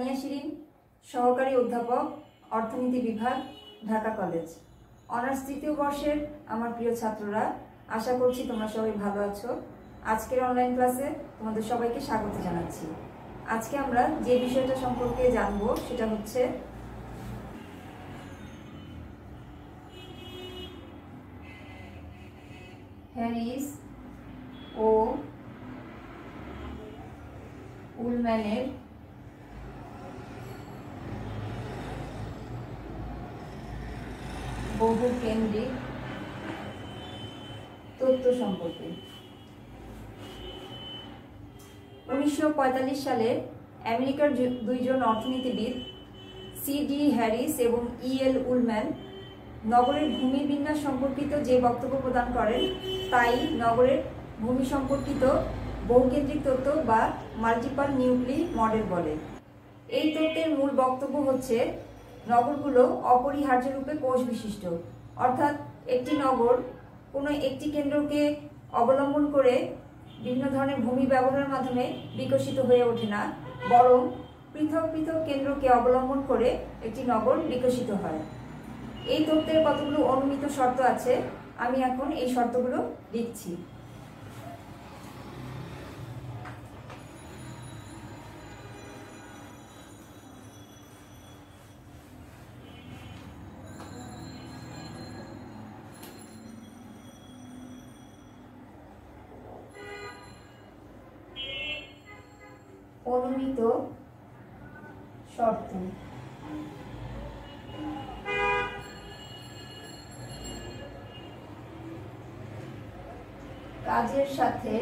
সানিয়া শিরিন, সহকারী অধ্যাপক, অর্থনীতি বিভাগ, ঢাকা কলেজ। অনার্স তৃতীয় বর্ষের আমার প্রিয় ছাত্ররা, আশা করছি তোমরা সবাই ভালো আছো। আজকের অনলাইন ক্লাসে তোমাদের সবাইকে স্বাগত জানাচ্ছি। আজকে আমরা যে বিষয়টা সম্পর্কে জানবো সেটা হচ্ছে হ্যারিস ও উলম্যানের বহুকেন্দ্রিক তত্ত্ব সম্পর্কে। 1945 সালে আমেরিকার দুইজন অর্থনীতিবিদ সি.ডি. হ্যারিস এবং ই.এল. উলম্যান নগরের ভূমি বিন্যাস সম্পর্কিত যে বক্তব্য প্রদান করেন তাই নগরের ভূমি সম্পর্কিত বহুকেন্দ্রিক তত্ত্ব বা মাল্টিপল নিউক্লি মডেল বলে। এই তত্ত্বের মূল বক্তব্য হচ্ছে নগরগুলো অপরিহার্যরূপে কোষ বিশিষ্ট, অর্থাৎ একটি নগর কোনো একটি কেন্দ্রকে অবলম্বন করে বিভিন্ন ধরনের ভূমি ব্যবহারের মাধ্যমে বিকশিত হয়ে ওঠে না, বরং পৃথক পৃথক কেন্দ্রকে অবলম্বন করে একটি নগর বিকশিত হয়। এই তত্ত্বের কতগুলো অনুমিত শর্ত আছে, আমি এখন এই শর্তগুলো লিখছি। অনুমিত শর্ত। কাজের সাথে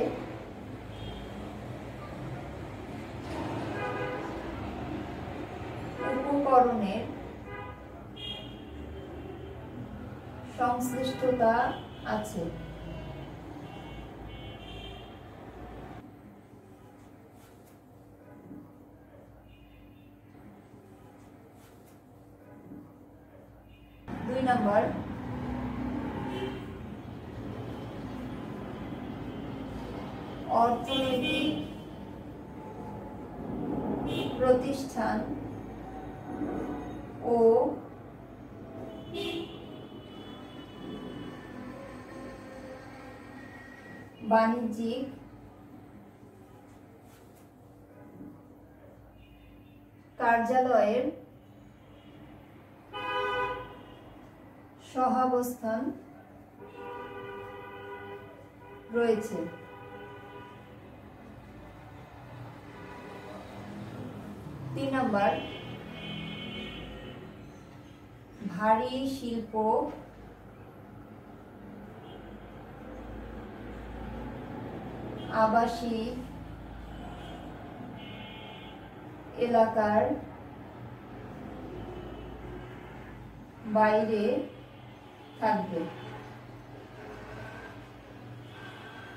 উপকরণের সংশ্লিষ্টতা আছে। দুই নম্বর, অর্থনৈতিক প্রতিষ্ঠান ও বাণিজ্যিক কার্যালয়ের সহাবস্থান রয়েছে। তিন নম্বর, ভারী শিল্প আবাসিক এলাকার বাইরে থাকবে।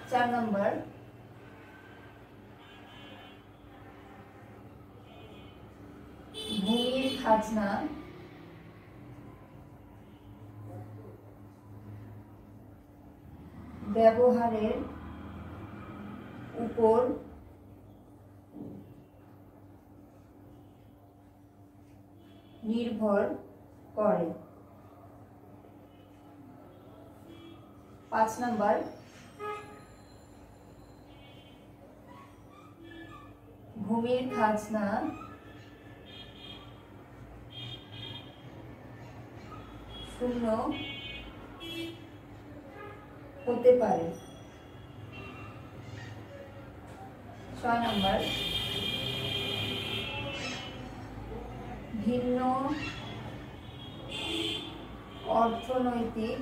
4 নম্বর, ভূমির খাজনা ব্যবহারের উপর নির্ভর করে। 5 নম্বর, ভূমির খাজনা শূন্য হতে পারে। 6 নম্বর, ভিন্ন অর্থনৈতিক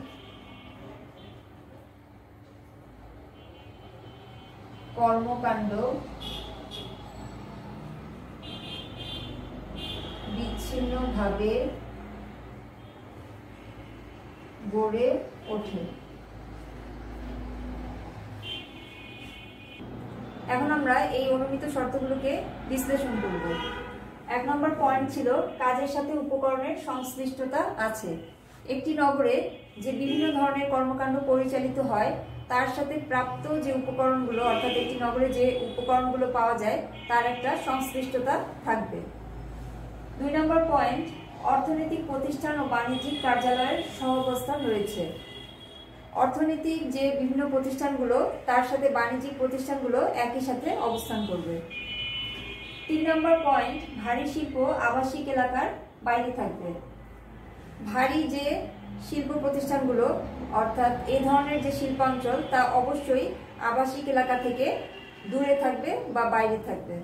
কর্মকাণ্ড বিচ্ছিন্নভাবে গড়ে ওঠে। এখন আমরা এই অনুমিত শর্তগুলোকে বিশ্লেষণ করব। 1 নম্বর পয়েন্ট ছিল কাজের সাথে উপকরণের সংশ্লিষ্টতা আছে। একটি নগরে যে বিভিন্ন ধরনের কর্মকাণ্ড পরিচালিত হয় তার সাথে প্রাপ্ত যে উপকরণগুলো অর্থাৎ একটি নগরে যে উপকরণগুলো পাওয়া যায় তার একটা সংশ্লিষ্টতা থাকবে। 2 নম্বর পয়েন্ট, অর্থনৈতিক প্রতিষ্ঠান ও বাণিজ্যিক কার্যালয়ের সহাবস্থান রয়েছে। অর্থনৈতিক যে বিভিন্ন প্রতিষ্ঠানগুলো তার সাথে বাণিজ্যিক প্রতিষ্ঠানগুলো একই সাথে অবস্থান করবে। 3 নম্বর পয়েন্ট, ভারী শিল্প আবাসিক এলাকার বাইরে থাকবে। ভারী যে শিল্প প্রতিষ্ঠানগুলো অর্থাৎ এই ধরনের যে শিল্পাঞ্চল তা অবশ্যই আবাসিক এলাকা থেকে দূরে থাকবে বা বাইরে থাকবে।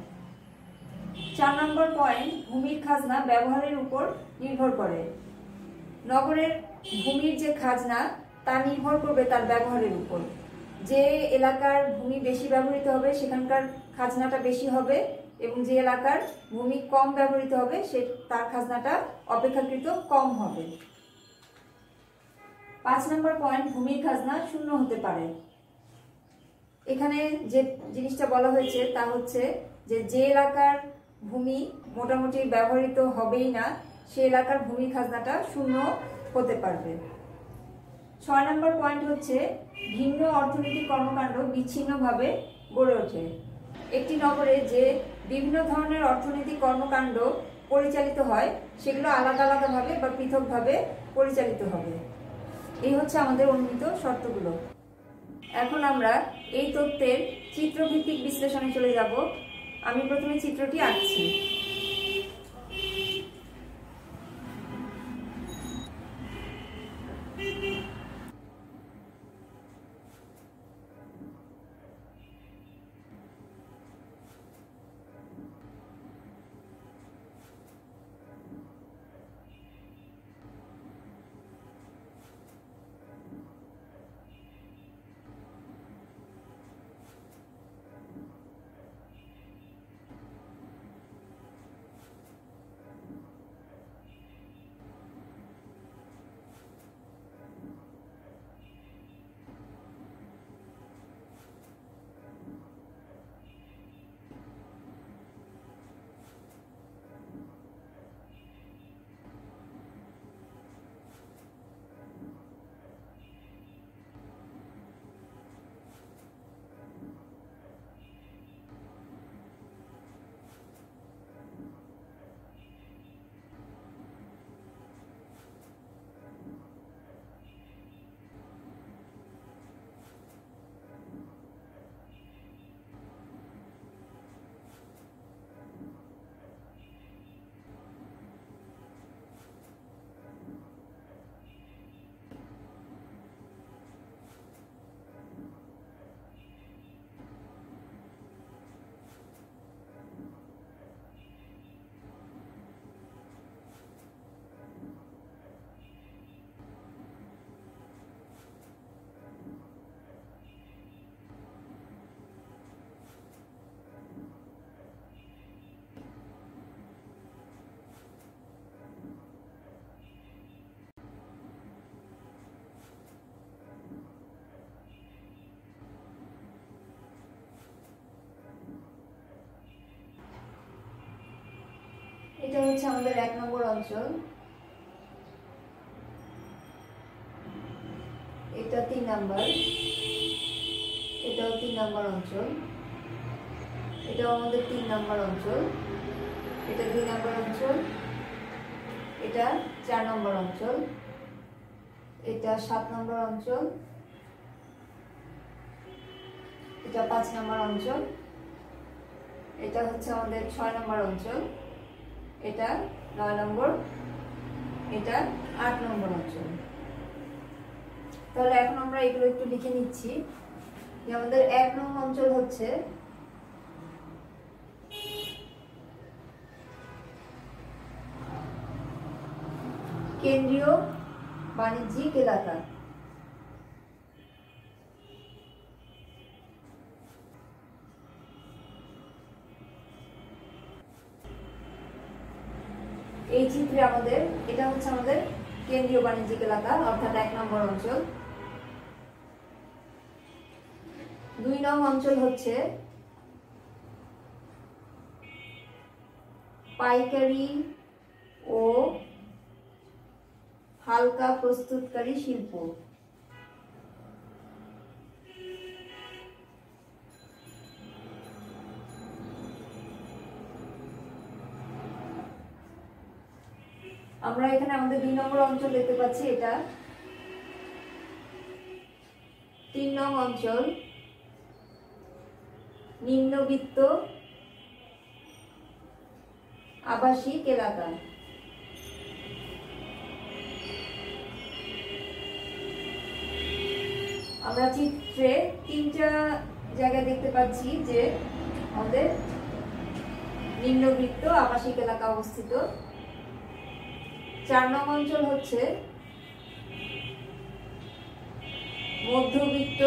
4 নম্বর পয়েন্ট, ভূমির খাজনা ব্যবহারের উপর নির্ভর করে। নগরের ভূমির যে খাজনা তা নির্ভর করবে তার ব্যবহারের উপর। যে এলাকার ভূমি বেশি ব্যবহৃত হবে সেখানকার খাজনাটা বেশি হবে, এবং যে এলাকার ভূমি কম ব্যবহৃত হবে তার খাজনাটা অপেক্ষাকৃত কম হবে। 5 নম্বর পয়েন্ট, ভূমির খাজনা শূন্য হতে পারে। এখানে যে জিনিসটা বলা হয়েছে তা হচ্ছে যে এলাকার ভূমি মোটামুটি ব্যবহৃত হবেই না সে এলাকার ভূমির খাজনাটা শূন্য হতে পারবে। 6 নম্বর পয়েন্ট হচ্ছে, ভিন্ন অর্থনৈতিক কর্মকাণ্ড বিচ্ছিন্নভাবে গড়ে ওঠে। একটি নগরে যে বিভিন্ন ধরনের অর্থনৈতিক কর্মকাণ্ড পরিচালিত হয় সেগুলো আলাদা আলাদাভাবে বা পৃথকভাবে পরিচালিত হবে। এই হচ্ছে আমাদের অনুমিত শর্তগুলো। এখন আমরা এই তথ্যের চিত্রভিত্তিক বিশ্লেষণে চলে যাব। আমি প্রথমে চিত্রটি আঁকছি। এটা হচ্ছে আমাদের 1 নম্বর অঞ্চল, এটা 3 নম্বর, এটাও 3 নম্বর অঞ্চল, এটাও আমাদের 3 নম্বর অঞ্চল, এটা 2 নম্বর অঞ্চল, এটা 4 নম্বর অঞ্চল, এটা 7 নম্বর অঞ্চল, এটা 5 নম্বর অঞ্চল, এটা হচ্ছে আমাদের 6 নম্বর অঞ্চল, এটা 9 নম্বর, এটা 8 নম্বর অঞ্চল। তাহলে এখন আমরা এগুলো একটু লিখে নিচ্ছি। আমাদের 1 নম্বর অঞ্চল হচ্ছে কেন্দ্রীয় বাণিজ্যিক এলাকা। এই চিত্রে আমাদের এটা হচ্ছে আমাদের কেন্দ্রীয় বাণিজ্যিক এলাকা অর্থাৎ 1 নম্বর অঞ্চল। 2 নং অঞ্চল হচ্ছে পাইকারি ও হালকা প্রস্তুতকারী শিল্প। আমরা এখানে আমাদের 2 নম্বর অঞ্চল দেখতে পাচ্ছি, এটা 3 নং অঞ্চল, নিম্নবিত্ত আবাসিক এলাকা। আমরা চিত্রে 3টা জায়গায় দেখতে পাচ্ছি যে আমাদের নিম্নবিত্ত আবাসিক এলাকা অবস্থিত। 4 নং অঞ্চল হচ্ছে মধ্যবিত্ত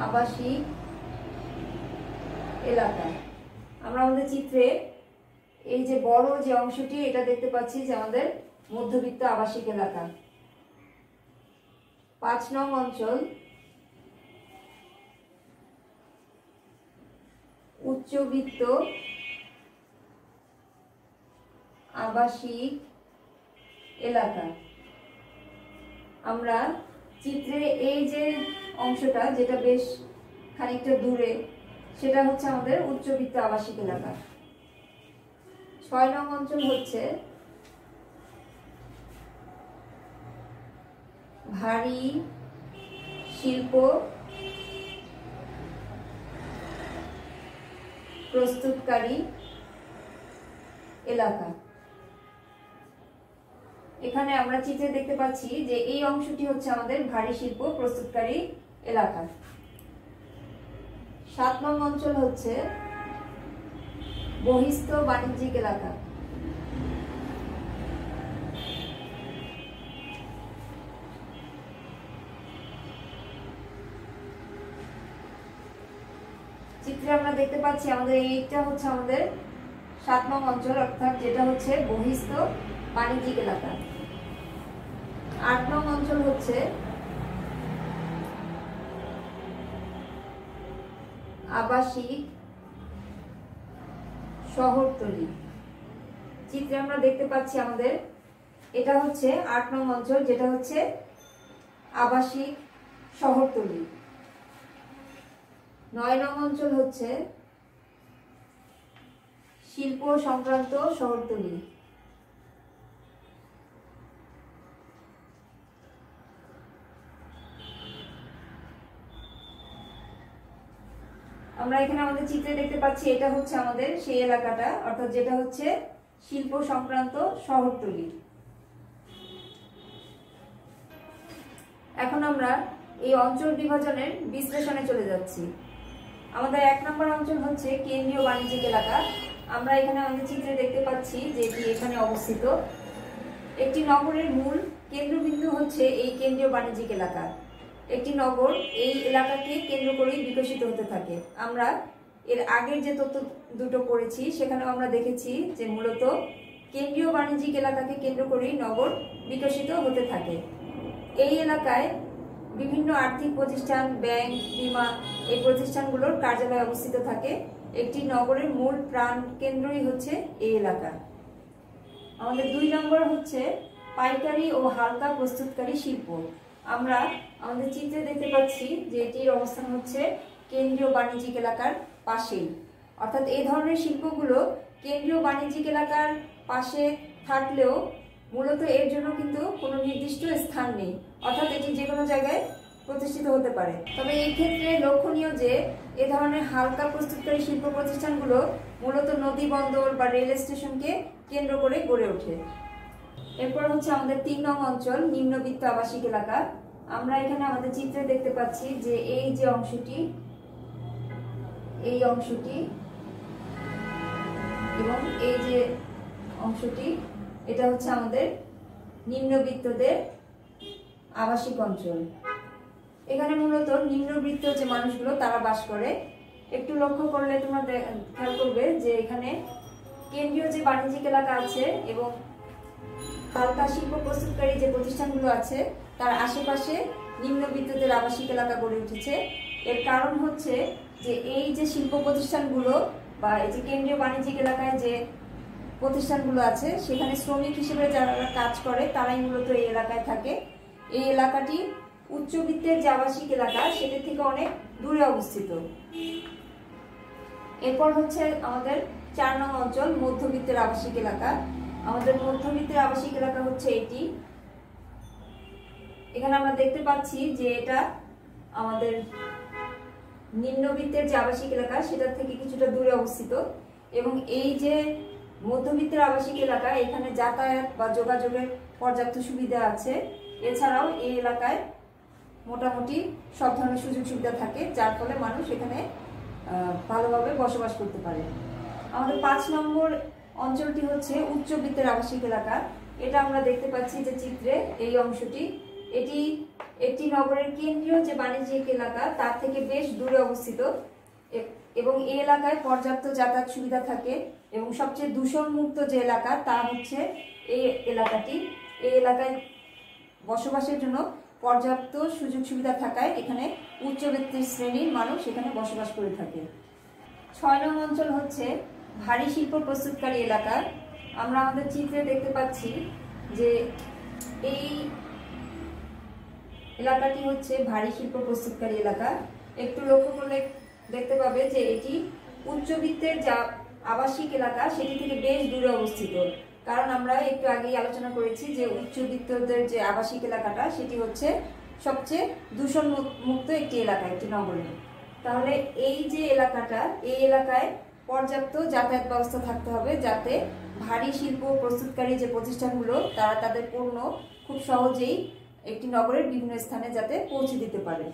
আবাসিক এলাকা। আমরা আমাদের চিত্রে এই যে বড় যে অংশটি, এটা দেখতে পাচ্ছি যে আমাদের মধ্যবিত্ত আবাসিক এলাকা। 5 নং অঞ্চল উচ্চবিত্ত আবাসিক এলাকা। আমরা চিত্রে এই যে অংশটা, যেটা বেশ খানিকটা দূরে, সেটা হচ্ছে আমাদের উচ্চবিত্ত আবাসিক এলাকা। 6 নং অঞ্চল হচ্ছে ভারী শিল্প প্রস্তুতকারী এলাকা। এখানে আমরা চিত্রে দেখতে পাচ্ছি যে এই অংশটি হচ্ছে আমাদের ভারী শিল্প প্রস্তুতকারী এলাকা। 7 নং অঞ্চল হচ্ছে বহিস্থ বাণিজ্যিক এলাকা। চিত্রে আমরা দেখতে পাচ্ছি আমাদের এইটা হচ্ছে আমাদের 7 নং অঞ্চল, অর্থাৎ যেটা হচ্ছে বহিস্থ বাণিজ্যিক এলাকা। 8 নং অঞ্চল হচ্ছে আবাসিক শহরতলি। চিত্রে আমরা দেখতে পাচ্ছি আমাদের এটা হচ্ছে 8 নং অঞ্চল, যেটা হচ্ছে আবাসিক শহরতলি। 9 নং অঞ্চল হচ্ছে শিল্প সংক্রান্ত শহরতলি। আমরা এখানে আমাদের চিত্রে দেখতে পাচ্ছি এটা হচ্ছে আমাদের সেই এলাকাটা, অর্থাৎ যেটা হচ্ছে শিল্প সংক্রান্ত শহরতলি। এখন আমরা এই অঞ্চল বিভাজনের বিশ্লেষণে চলে যাচ্ছি। আমাদের 1 নম্বর অঞ্চল হচ্ছে কেন্দ্রীয় বাণিজ্যিক এলাকা। আমরা এখানে আমাদের চিত্রে দেখতে পাচ্ছি যে এটি এখানে অবস্থিত। একটি নগরের মূল কেন্দ্রবিন্দু হচ্ছে এই কেন্দ্রীয় বাণিজ্যিক এলাকা। একটি নগর এই এলাকাকে কেন্দ্র করেই বিকশিত হতে থাকে। আমরা এর আগের যে তথ্য দুটো পড়েছি সেখানেও আমরা দেখেছি যে মূলত কেন্দ্রীয় বাণিজ্যিক এলাকাকে কেন্দ্র করেই নগর বিকশিত হতে থাকে। এই এলাকায় বিভিন্ন আর্থিক প্রতিষ্ঠান, ব্যাংক, বীমা এই প্রতিষ্ঠানগুলোর কার্যালয় অবস্থিত থাকে। একটি নগরের মূল প্রাণ কেন্দ্রই হচ্ছে এই এলাকা। আমাদের 2 নম্বর হচ্ছে পাইকারি ও হালকা প্রস্তুতকারী শিল্প। আমরা আমাদের চিত্রে দেখতে পাচ্ছি যে এটির অবস্থান হচ্ছে কেন্দ্রীয় বাণিজ্যিক এলাকার পাশেই, অর্থাৎ এই ধরনের শিল্পগুলো কেন্দ্রীয় বাণিজ্যিক এলাকার পাশে থাকলেও মূলত এর জন্য কিন্তু কোনো নির্দিষ্ট স্থান নেই, অর্থাৎ এটি যে কোনো জায়গায় প্রতিষ্ঠিত হতে পারে। তবে এই ক্ষেত্রে লক্ষণীয় যে এ ধরনের হালকা প্রস্তুতকারী শিল্প প্রতিষ্ঠানগুলো মূলত নদী, বন্দর বা রেল স্টেশনকে কেন্দ্র করে গড়ে ওঠে। এরপর হচ্ছে আমাদের 3 নং অঞ্চল নিম্নবিত্ত আবাসিক এলাকা। আমরা এখানে আমাদের চিত্রে দেখতে পাচ্ছি যে এই যে অংশটি, এই অংশটি এবং এই যে অংশটি, এটা হচ্ছে আমাদের নিম্নবিত্তদের আবাসিক অঞ্চল। এখানে মূলত নিম্নবিত্ত যে মানুষগুলো তারা বাস করে। একটু লক্ষ্য করলে তোমরা খেয়াল করবে যে এখানে কেন্দ্রীয় যে বাণিজ্যিক এলাকা আছে এবং হালকা শিল্প প্রস্তুতকারী যে প্রতিষ্ঠানগুলো আছে তার আশেপাশে নিম্নবিত্তদের আবাসিক এলাকা গড়ে উঠেছে। এর কারণ হচ্ছে যে এই যে শিল্প প্রতিষ্ঠানগুলো বা এই যে কেন্দ্রীয় বাণিজ্যিক এলাকায় যে প্রতিষ্ঠানগুলো আছে সেখানে শ্রমিক হিসেবে যারা কাজ করে তারাই মূলত এই এলাকায় থাকে। এই এলাকাটি উচ্চবিত্তের যে আবাসিক এলাকা সেটা থেকে অনেক দূরে অবস্থিত। এরপর হচ্ছে আমাদের 4 নং অঞ্চল মধ্যবিত্তের আবাসিক এলাকা। আমাদের মধ্যবিত্তের আবাসিক এলাকা হচ্ছে এটি। এখানে আমরা দেখতে পাচ্ছি যে এটা আমাদের নিম্নবিত্তের যে আবাসিক এলাকা সেটা থেকে কিছুটা দূরে অবস্থিত, এবং এই যে মধ্যবিত্তের আবাসিক এলাকা এখানে যাতায়াত বা যোগাযোগের পর্যাপ্ত সুবিধা আছে। এছাড়াও এই এলাকায় মোটামুটি সব ধরনের সুযোগ সুবিধা থাকে, যার ফলে মানুষ এখানে ভালোভাবে বসবাস করতে পারে। আমাদের 5 নম্বর অঞ্চলটি হচ্ছে উচ্চবিত্তের আবাসিক এলাকা। এটা আমরা দেখতে পাচ্ছি যে চিত্রে এই অংশটি, এটি একটি নগরের কেন্দ্রীয় যে বাণিজ্যিক এলাকা তার থেকে বেশ দূরে অবস্থিত, এবং এই এলাকায় পর্যাপ্ত যাতায়াত সুবিধা থাকে, এবং সবচেয়ে দূষণমুক্ত যে এলাকা তা হচ্ছে এই এলাকাটি। এই এলাকায় বসবাসের জন্য পর্যাপ্ত সুযোগ সুবিধা থাকায় এখানে উচ্চবিত্তের শ্রেণীর মানুষ এখানে বসবাস করে থাকে। 6 নং অঞ্চল হচ্ছে ভারী শিল্প প্রস্তুতকারী এলাকা। আমরা আমাদের চিত্রে দেখতে পাচ্ছি যে এই এলাকাটি হচ্ছে ভারী শিল্প প্রস্তুতকারী এলাকা। একটু লক্ষ্য করলে দেখতে পাবে যে এটি উচ্চবিত্তের যা আবাসিক এলাকা সেটি থেকে বেশ দূরে অবস্থিত, কারণ আমরা একটু আগেই আলোচনা করেছি যে উচ্চবিত্তদের যে আবাসিক এলাকাটা সেটি হচ্ছে সবচেয়ে দূষণ মুক্ত একটি এলাকা, একটি নগরী। তাহলে এই যে এলাকাটা, এই এলাকায় পর্যাপ্ত যাতায়াত ব্যবস্থা থাকতে হবে, যাতে ভারী শিল্প প্রস্তুতকারী যে প্রতিষ্ঠানগুলো তারা তাদের পণ্য খুব সহজেই একটি নগরের বিভিন্ন স্থানে যাতে পৌঁছে দিতে পারে।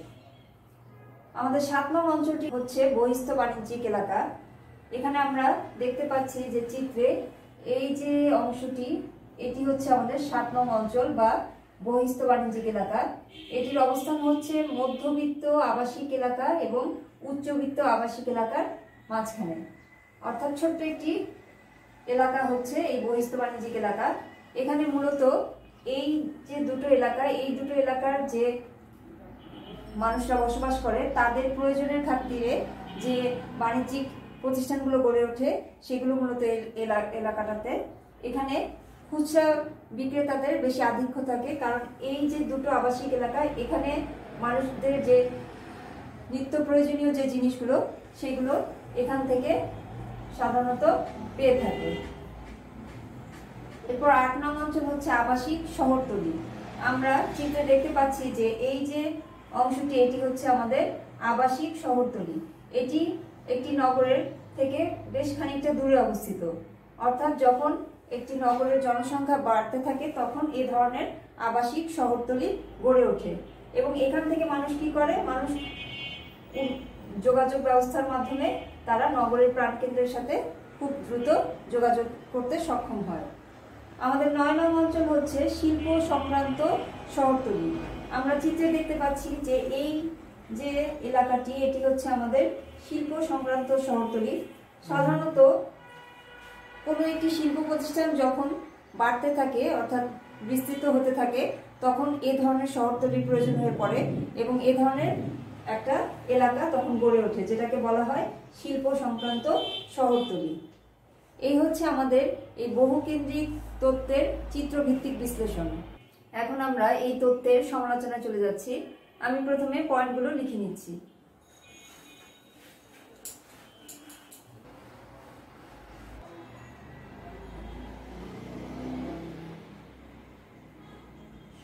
আমাদের 7 নং অঞ্চলটি হচ্ছে বহিস্থ বাণিজ্যিক এলাকা। এখানে আমরা দেখতে পাচ্ছি যে চিত্রে এই যে অংশটি, এটি হচ্ছে আমাদের 7 নং অঞ্চল বা বহিস্থ বাণিজ্যিক এলাকা। এটির অবস্থান হচ্ছে মধ্যবিত্ত আবাসিক এলাকা এবং উচ্চবিত্ত আবাসিক এলাকার মাঝখানে, অর্থাৎ ছোট্ট একটি এলাকা হচ্ছে এই বহিস্থ বাণিজ্যিক এলাকা। এখানে মূলত এই যে দুটো এলাকা, এই দুটো এলাকার যে মানুষরা বসবাস করে তাদের প্রয়োজনের খাতিরে যে বাণিজ্যিক প্রতিষ্ঠানগুলো গড়ে ওঠে সেগুলো মূলত এলাকাটাতে। এখানে খুচরা বিক্রেতাদের বেশি আধিক্য থাকে, কারণ এই যে দুটো আবাসিক এলাকা এখানে মানুষদের যে নিত্য প্রয়োজনীয় যে জিনিসগুলো সেগুলো এখান থেকে সাধারণত পেয়ে থাকে। এরপর 8 নং অঞ্চল হচ্ছে আবাসিক শহরতলি। আমরা চিত্রে দেখতে পাচ্ছি যে এই যে অংশটি, এটি হচ্ছে আমাদের আবাসিক শহরতলি। এটি একটি নগরের থেকে বেশ খানিকটা দূরে অবস্থিত, অর্থাৎ যখন একটি নগরের জনসংখ্যা বাড়তে থাকে তখন এই ধরনের আবাসিক শহরতলি গড়ে ওঠে, এবং এখান থেকে মানুষ কি করে, মানুষ যোগাযোগ ব্যবস্থার মাধ্যমে তারা নগরের প্রাণকেন্দ্রের সাথে খুব দ্রুত যোগাযোগ করতে সক্ষম হয়। আমাদের 9 নং অঞ্চল হচ্ছে শিল্প সংক্রান্ত শহরতলি। আমরা চিত্রে দেখতে পাচ্ছি যে এই যে এলাকাটি, এটি হচ্ছে আমাদের শিল্প সংক্রান্ত শহরতলি। সাধারণত কোনো একটি শিল্প প্রতিষ্ঠান যখন বাড়তে থাকে অর্থাৎ বিস্তৃত হতে থাকে তখন এ ধরনের শহরতলির প্রয়োজন হয়ে পড়ে, এবং এ ধরনের একটা এলাকা তখন গড়ে ওঠে, যেটাকে বলা হয় শিল্প সংক্রান্ত শহরতলি। এই হচ্ছে আমাদের এই বহুকেন্দ্রিক তত্ত্বের চিত্রভিত্তিক বিশ্লেষণ। এখন আমরা এই তত্ত্বের সমালোচনায় চলে যাচ্ছি। আমি প্রথমে পয়েন্টগুলো লিখে নিচ্ছি।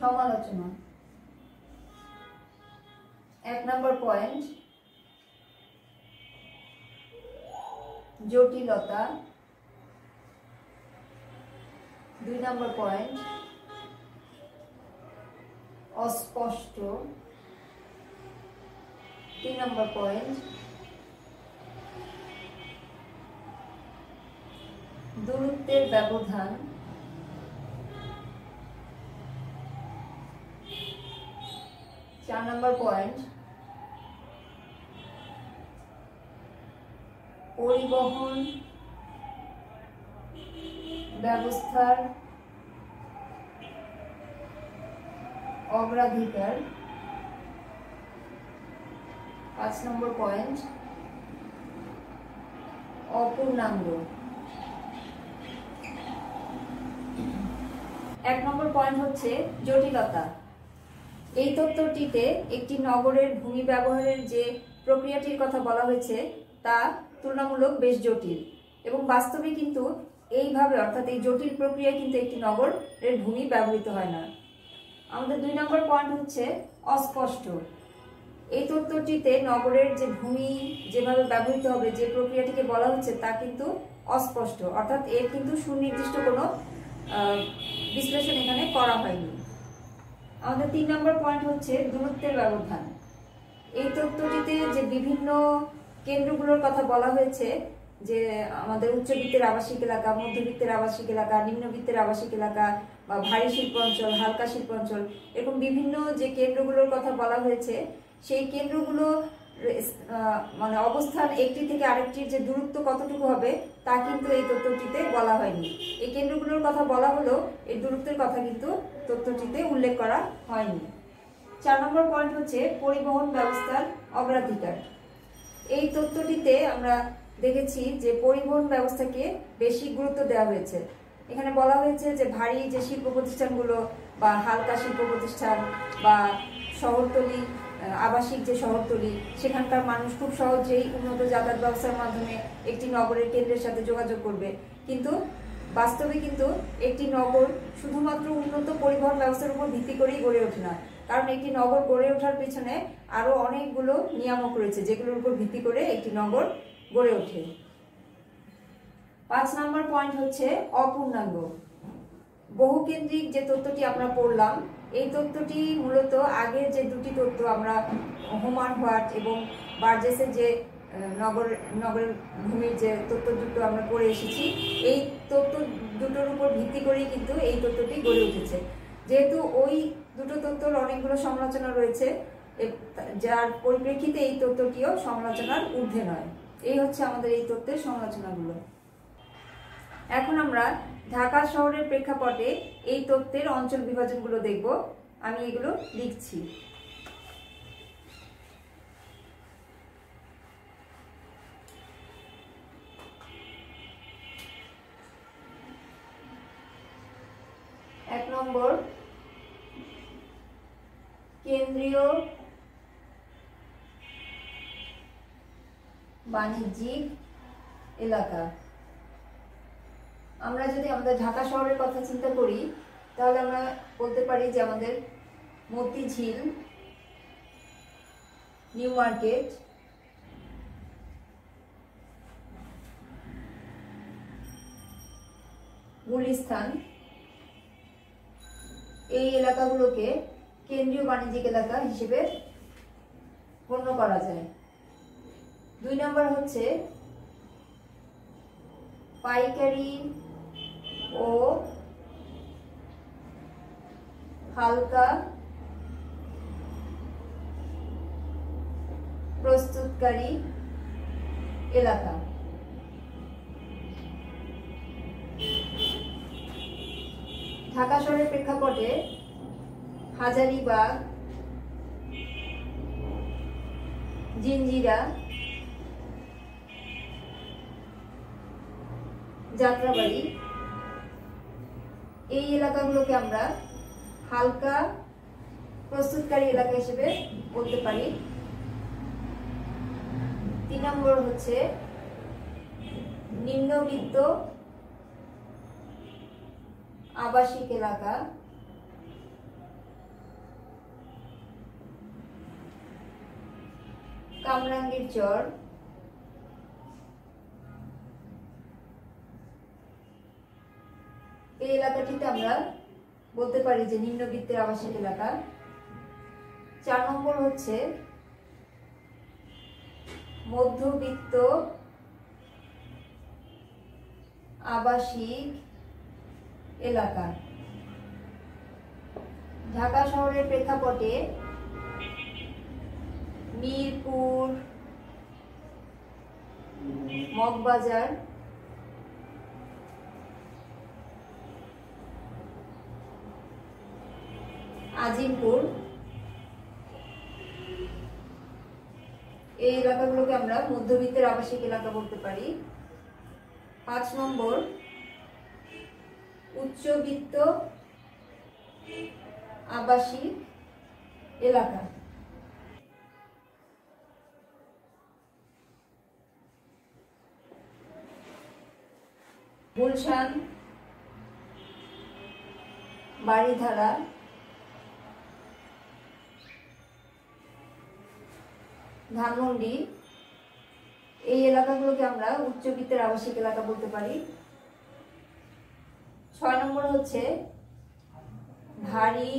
সমালোচনা। 1 নম্বর পয়েন্ট, জটিলতা। 2 নম্বর পয়েন্ট, অস্পষ্ট। 3 নম্বর পয়েন্ট, দূরত্বের ব্যবধান। 4 নম্বর পয়েন্ট, পরিবহন ব্যবস্থার অগ্রাধিকার। 5 নম্বর পয়েন্ট, অপূর্ণাঙ্গ। 1 নম্বর পয়েন্ট হচ্ছে জটিলতা। এই তত্ত্বটিতে একটি নগরের ভূমি ব্যবহারের যে প্রক্রিয়াটির কথা বলা হয়েছে তা তুলনামূলক বেশ জটিল এবং বাস্তবে কিন্তু এইভাবে অর্থাৎ এই জটিল প্রক্রিয়ায় কিন্তু একটি নগরের ভূমি ব্যবহৃত হয় না। আমাদের 2 নম্বর পয়েন্ট হচ্ছে অস্পষ্ট। এই তত্ত্বটিতে নগরের যে ভূমি যেভাবে ব্যবহৃত হবে, যে প্রক্রিয়াটিকে বলা হচ্ছে তা কিন্তু অস্পষ্ট, অর্থাৎ এর কিন্তু সুনির্দিষ্ট কোনো বিশ্লেষণ এখানে করা হয়নি। আমাদের 3 নম্বর পয়েন্ট হচ্ছে দূরত্বের ব্যবধান। এই তত্ত্বটিতে যে বিভিন্ন কেন্দ্রগুলোর কথা বলা হয়েছে, যে আমাদের উচ্চবিত্তের আবাসিক এলাকা, মধ্যবিত্তের আবাসিক এলাকা, নিম্নবিত্তের আবাসিক এলাকা বা ভারী শিল্প অঞ্চল, হালকা শিল্প অঞ্চল, এরকম বিভিন্ন যে কেন্দ্রগুলোর কথা বলা হয়েছে, সেই কেন্দ্রগুলো মানে অবস্থান একটি থেকে আরেকটির যে দূরত্ব কতটুকু হবে তা কিন্তু এই তত্ত্বটিতে বলা হয়নি। এই কেন্দ্রগুলোর কথা বলা হলেও এই দূরত্বের কথা কিন্তু তত্ত্বটিতে উল্লেখ করা হয়নি। 4 নম্বর পয়েন্ট হচ্ছে পরিবহন ব্যবস্থার অগ্রাধিকার। এই তত্ত্বটিতে আমরা দেখেছি যে পরিবহন ব্যবস্থাকে বেশি গুরুত্ব দেওয়া হয়েছে। এখানে বলা হয়েছে যে ভারী যে শিল্প প্রতিষ্ঠানগুলো বা হালকা শিল্প প্রতিষ্ঠান বা শহরতলি, আবাসিক যে শহরতলি, সেখানকার মানুষ খুব সহজেই উন্নত যাতায়াত ব্যবস্থার মাধ্যমে একটি নগরের কেন্দ্রের সাথে যোগাযোগ করবে। কিন্তু বাস্তবে কিন্তু একটি নগর শুধুমাত্র উন্নত পরিবহন ব্যবস্থার উপর ভিত্তি করেই গড়ে ওঠে না, কারণ একটি নগর গড়ে ওঠার পেছনে আরো অনেকগুলো নিয়ামক রয়েছে যেগুলোর উপর ভিত্তি করে একটি নগর গড়ে ওঠে। 5 নম্বর পয়েন্ট হচ্ছে অপূর্ণাঙ্গ। বহুকেন্দ্রিক যে তত্ত্বটি আমরা পড়লাম, এই তত্ত্বটি মূলত আগের যে দুটি তত্ত্ব আমরা হোমার হোয়াট এবং বার্জেসের যে নগরের ভূমির যে তত্ত্ব দুটো আমরা পড়ে এসেছি, এই তত্ত্ব দুটোর উপর ভিত্তি করেই কিন্তু এই তত্ত্বটি গড়ে উঠেছে। যেহেতু ওই দুটো তত্ত্বর অনেকগুলো সমালোচনা রয়েছে, যার পরিপ্রেক্ষিতে এই তত্ত্বটিও সমালোচনার ঊর্ধ্বে নয়। এই হচ্ছে আমাদের এই তত্ত্বের সমালোচনাগুলো। এখন আমরা ঢাকা শহরের প্রেক্ষাপটে এই তত্ত্বের অঞ্চল বিভাজনগুলো দেখব। আমি এগুলো লিখছি। এক নম্বর, কেন্দ্রীয় বাণিজ্যিক এলাকা। আমরা যদি আমাদের ঢাকা শহরের কথা চিন্তা করি, তাহলে আমরা বলতে পারি যে আমাদের মতিঝিল, নিউ মার্কেট, গুলিস্তান, এই এলাকাগুলোকে কেন্দ্রীয় বাণিজ্যিক এলাকা হিসেবে গণ্য করা যায়। 2 নম্বর হচ্ছে পাইকারি ও হালকা প্রস্তুতকারী এলাকা। ঢাকা শহরের প্রেক্ষাপটে হাজারীবাগ, জিঞ্জিরা, যাত্রাবাড়ি, এই এলাকাগুলোকে আমরা হালকা প্রস্তুতকারী এলাকা হিসেবে বলতে পারি। 3 নম্বর হচ্ছে নিম্নবিত্ত আবাসিক এলাকা। কামরাঙ্গীর চর, এই এলাকাটিতে আমরা বলতে পারি যে নিম্নবিত্তের আবাসিক এলাকা। 4 নম্বর হচ্ছে মধ্যবিত্ত আবাসিক এলাকা। ঢাকা শহরের প্রেক্ষাপটে মিরপুর, মগবাজার, আজিমপুর, এই এলাকাগুলোকে আমরা মধ্যবিত্তের আবাসিক এলাকা বলতে পারি। 5 নম্বর উচ্চবিত্ত আবাসিক এলাকা। গুলশান, বাড়িধারা, ধানমন্ডি, এই এলাকাগুলোকে আমরা উচ্চবিত্তের আবাসিক এলাকা বলতে পারি। 6 নম্বর হচ্ছে ভারী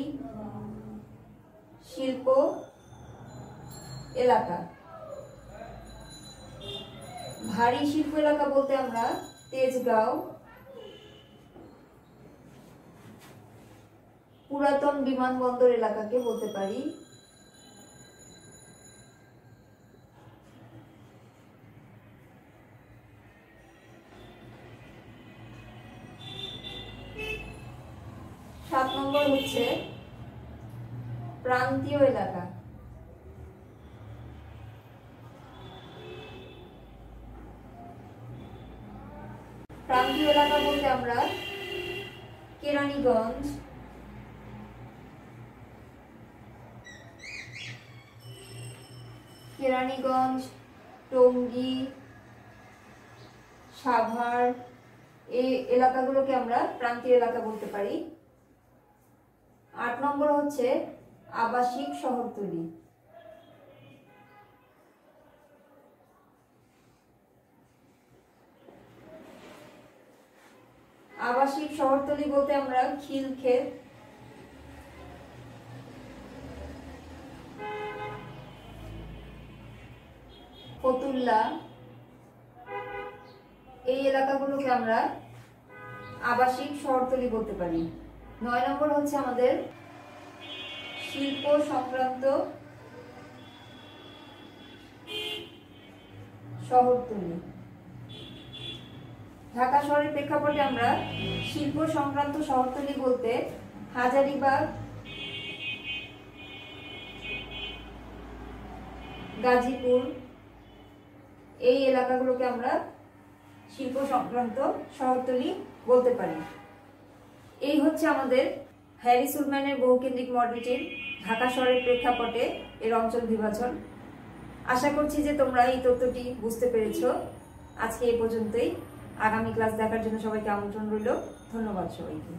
শিল্প এলাকা। ভারী শিল্প এলাকা বলতে আমরা তেজগাঁও, পুরাতন বিমানবন্দর এলাকাকে বলতে পারি। সাত নম্বর হচ্ছে প্রান্তীয় এলাকা। প্রান্তীয় এলাকা বলতে আমরা কেরানীগঞ্জ, টঙ্গী, সাভার, এই এলাকাগুলোকে আমরা প্রান্তীয় এলাকা বলতে পারি। 8 নম্বর হচ্ছে আবাসিক শহরতলি। আবাসিক শহরতলি বলতে আমরা খিলক্ষেত, ফতুল্লা, এই এলাকাগুলোকে আমরা আবাসিক শহরতলি বলতে পারি। 9 নম্বর হচ্ছে আমাদের শিল্প সংক্রান্ত শহরতলি। ঢাকা শহরের প্রেক্ষাপটে আমরা শিল্প সংক্রান্ত শহরতলি বলতে হাজারীবাগ, গাজীপুর, এই এলাকাগুলোকে আমরা শিল্প সংক্রান্ত শহরতলি বলতে পারি। এই হচ্ছে আমাদের হ্যারিস উলম্যানের বহুকেন্দ্রিক মডেলটির ঢাকা শহরের প্রেক্ষাপটে এর অঞ্চল বিভাজন। আশা করছি যে তোমরা এই তথ্যটি বুঝতে পেরেছো। আজকে এই পর্যন্তই। আগামী ক্লাস দেখার জন্য সবাইকে আমন্ত্রণ রইল। ধন্যবাদ সবাইকে।